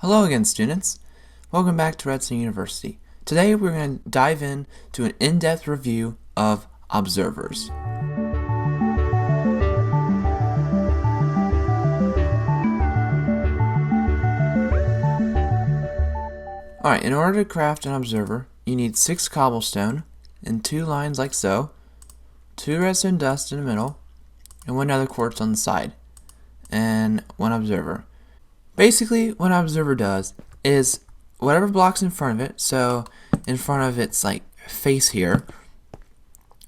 Hello again, students. Welcome back to Redstone University. Today we're going to dive into an in-depth review of observers. Alright, in order to craft an observer, you need 6 cobblestone in 2 lines like so, 2 redstone dust in the middle, and 1 other quartz on the side, and 1 observer. Basically, what an observer does is whatever block's in front of it, so in front of its like face here,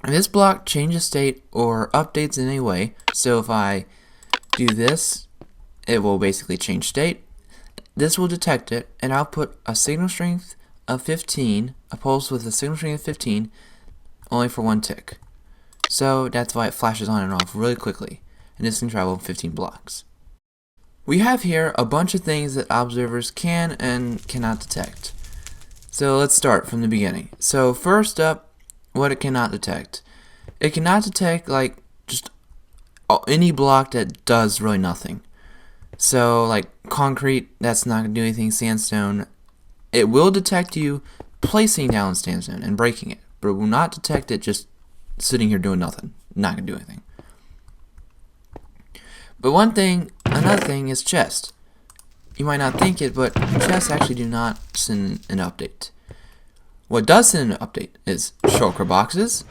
and this block changes state or updates in any way. So if I do this, it will basically change state. This will detect it and output a signal strength of 15, a pulse with a signal strength of 15, only for 1 tick. So that's why it flashes on and off really quickly, and this can travel 15 blocks. We have here a bunch of things that observers can and cannot detect. So let's start from the beginning. So first up, what it cannot detect. It cannot detect like just any block that does really nothing. So like concrete, that's not going to do anything. Sandstone, it will detect you placing down sandstone and breaking it, but it will not detect it just sitting here doing nothing. Not going to do anything. But another thing is chests. You might not think it, but chests actually do not send an update. What does send an update is shulker boxes,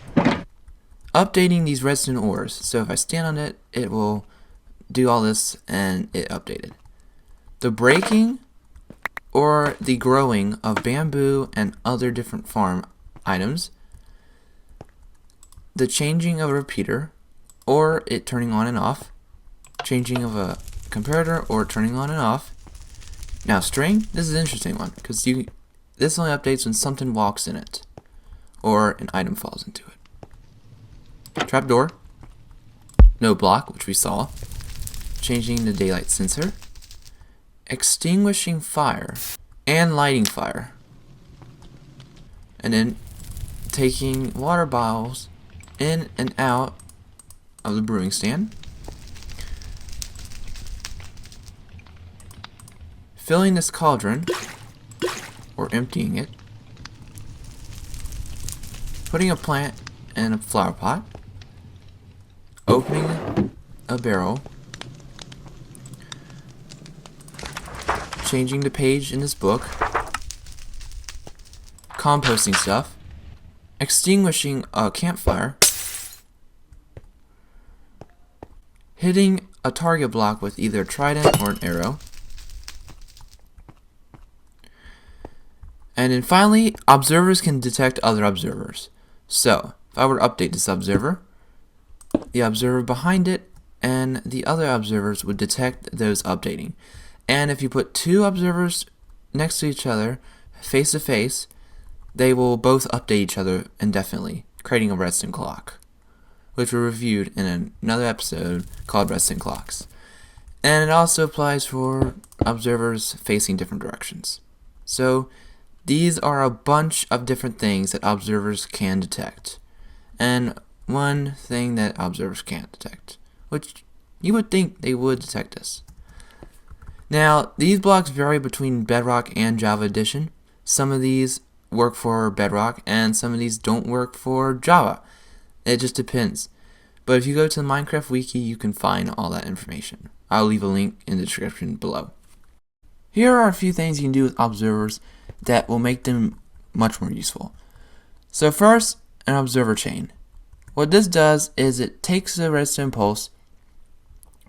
updating these redstone ores. So if I stand on it, it will do all this and it updated. The breaking or the growing of bamboo and other different farm items, the changing of a repeater or it turning on and off, changing of a comparator or turning on and off. Now string, this is an interesting one because this only updates when something walks in it or an item falls into it. Trapdoor, no block, which we saw, changing the daylight sensor, extinguishing fire and lighting fire, and then taking water bottles in and out of the brewing stand, filling this cauldron, or emptying it, putting a plant in a flower pot, opening a barrel, changing the page in this book, composting stuff, extinguishing a campfire, hitting a target block with either a trident or an arrow, and then finally, observers can detect other observers. So, if I were to update this observer, the observer behind it and the other observers would detect those updating. And if you put 2 observers next to each other, face to face, they will both update each other indefinitely, creating a redstone clock, which we reviewed in another episode called Redstone Clocks. And it also applies for observers facing different directions. So, these are a bunch of different things that observers can detect. And one thing that observers can't detect, which you would think they would detect this. Now, these blocks vary between Bedrock and Java Edition. Some of these work for Bedrock and some of these don't work for Java. It just depends. But if you go to the Minecraft wiki, you can find all that information. I'll leave a link in the description below. Here are a few things you can do with observers that will make them much more useful. So first, an observer chain. What this does is it takes the redstone pulse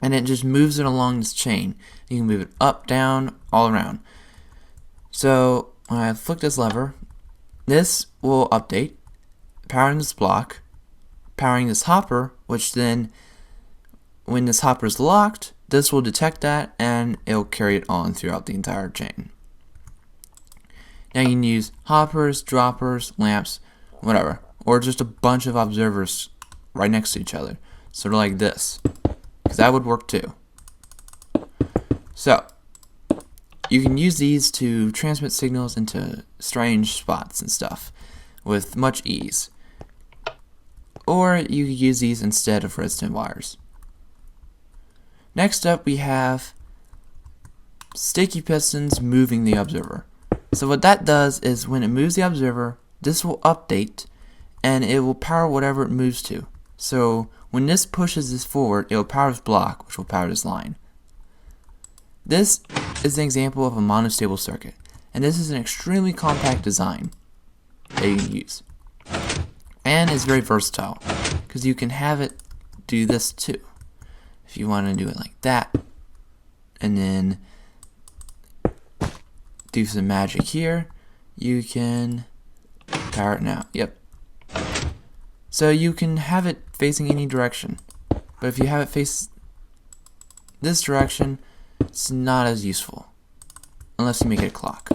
and it just moves it along this chain. You can move it up, down, all around. So when I flick this lever, this will update, powering this block, powering this hopper, which then, when this hopper is locked, this will detect that and it'll carry it on throughout the entire chain. Now you can use hoppers, droppers, lamps, whatever, or just a bunch of observers right next to each other, sort of like this, because that would work too. So, you can use these to transmit signals into strange spots and stuff with much ease. Or you could use these instead of redstone wires. Next up we have sticky pistons moving the observer. So what that does is when it moves the observer, this will update and it will power whatever it moves to. So when this pushes this forward, it will power this block, which will power this line. This is an example of a monostable circuit, and this is an extremely compact design that you can use. And it's very versatile, because you can have it do this too. If you want to do it like that, and then do some magic here, you can power it now. Yep. So you can have it facing any direction, but if you have it face this direction, it's not as useful, unless you make it a clock.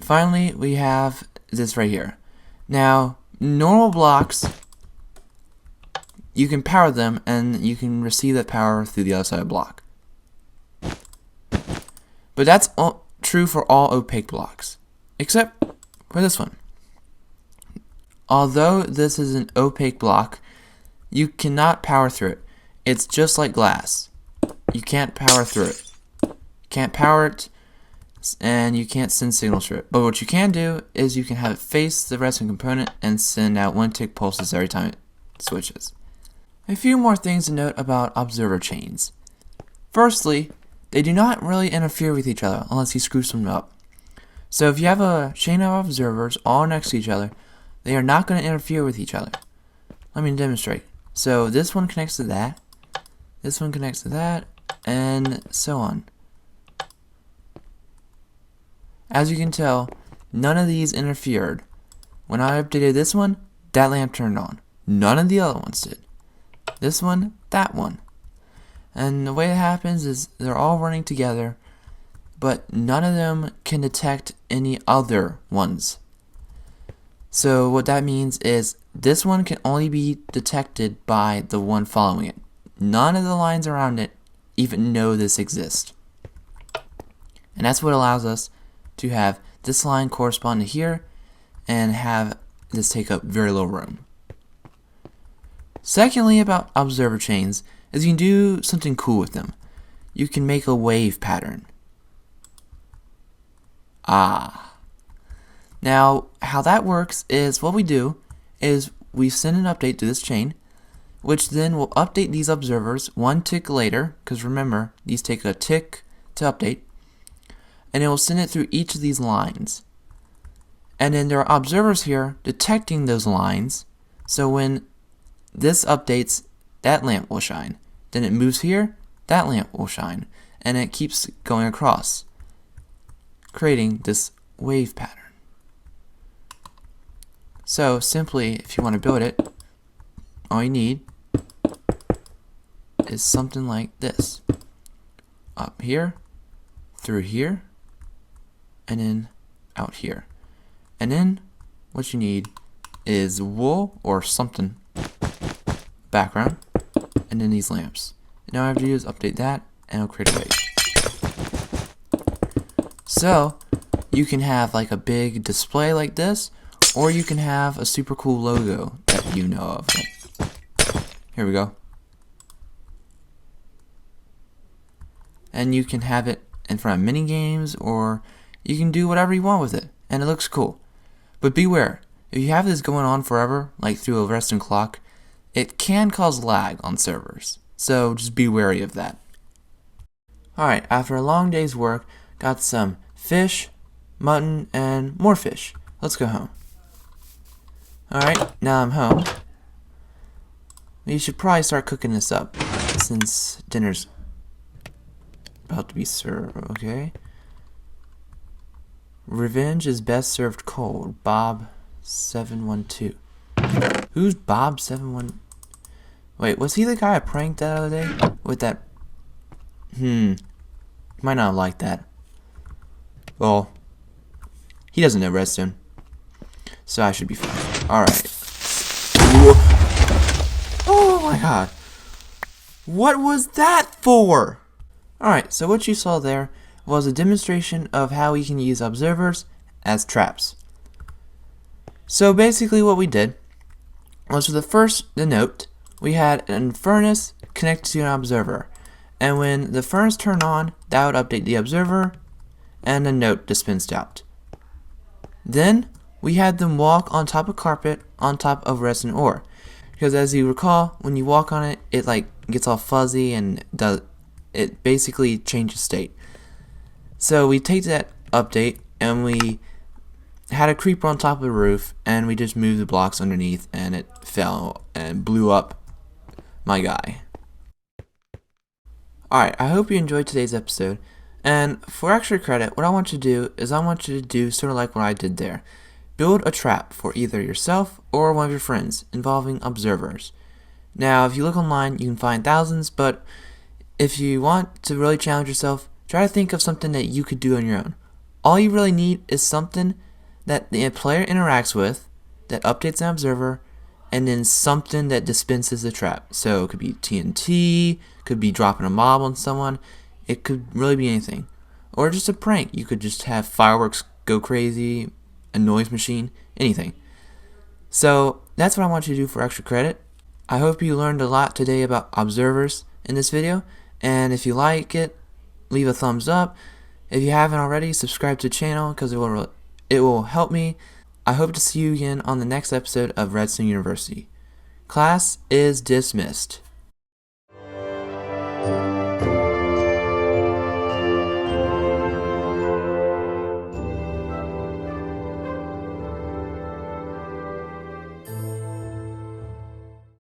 Finally, we have this right here. Now, normal blocks, you can power them and you can receive that power through the other side of the block. But that's true for all opaque blocks, except for this one. Although this is an opaque block, you cannot power through it. It's just like glass. You can't power through it. You can't power it, and you can't send signals through it. But what you can do is you can have it face the redstone component and send out 1 tick pulses every time it switches. A few more things to note about observer chains. Firstly, they do not really interfere with each other unless you screw some up. So if you have a chain of observers all next to each other, they are not going to interfere with each other. Let me demonstrate. So this one connects to that, this one connects to that, and so on. As you can tell, none of these interfered. When I updated this one, that lamp turned on. None of the other ones did. This one, that one. And the way it happens is they're all running together, but none of them can detect any other ones. So what that means is this one can only be detected by the one following it. None of the lines around it even know this exists. And that's what allows us to have this line correspond to here and have this take up very little room. Secondly, about observer chains is you can do something cool with them. You can make a wave pattern. Now, how that works is what we do is we send an update to this chain, which then will update these observers 1 tick later, because remember, these take a tick to update, and it will send it through each of these lines. And then there are observers here detecting those lines, so when this updates, that lamp will shine. Then it moves here, that lamp will shine, and it keeps going across, creating this wave pattern. So simply, if you want to build it, all you need is something like this. Up here, through here, and then out here. And then what you need is wool or something, background, and then these lamps. And all I have to do is update that, and it'll create a wave. So you can have like a big display like this, or you can have a super cool logo that you know of. Here we go. And you can have it in front of mini games, or you can do whatever you want with it, and it looks cool. But beware, if you have this going on forever, like through a redstone clock, it can cause lag on servers. So just be wary of that. Alright, after a long day's work, got some fish, mutton, and more fish. Let's go home. Alright, now I'm home. You should probably start cooking this up, since dinner's about to be served, okay? Revenge is best served cold. Bob712. Who's Bob71? Wait, was he the guy I pranked that other day? With that... Might not like that. Well, he doesn't know Redstone, so I should be fine. Alright. Oh my god. What was that for? Alright, so what you saw there was a demonstration of how we can use observers as traps. So basically what we did was for the note, we had a furnace connected to an observer. And when the furnace turned on, that would update the observer, and a note dispensed out. Then we had them walk on top of carpet on top of redstone ore, because as you recall, when you walk on it, it like gets all fuzzy and it basically changes state. So we take that update and we had a creeper on top of the roof, and we just moved the blocks underneath, and it fell and blew up my guy. Alright, I hope you enjoyed today's episode, and for extra credit, what I want you to do is I want you to do sort of like what I did there. Build a trap for either yourself or one of your friends involving observers. Now, if you look online, you can find thousands, but if you want to really challenge yourself, try to think of something that you could do on your own. All you really need is something that the player interacts with, that updates an observer, and then something that dispenses the trap. So it could be TNT, could be dropping a mob on someone, it could really be anything. Or just a prank, you could just have fireworks go crazy, a noise machine, anything. So that's what I want you to do for extra credit. I hope you learned a lot today about observers in this video, and if you like it, leave a thumbs up. If you haven't already, subscribe to the channel because it will help me. I hope to see you again on the next episode of Redstone University. Class is dismissed.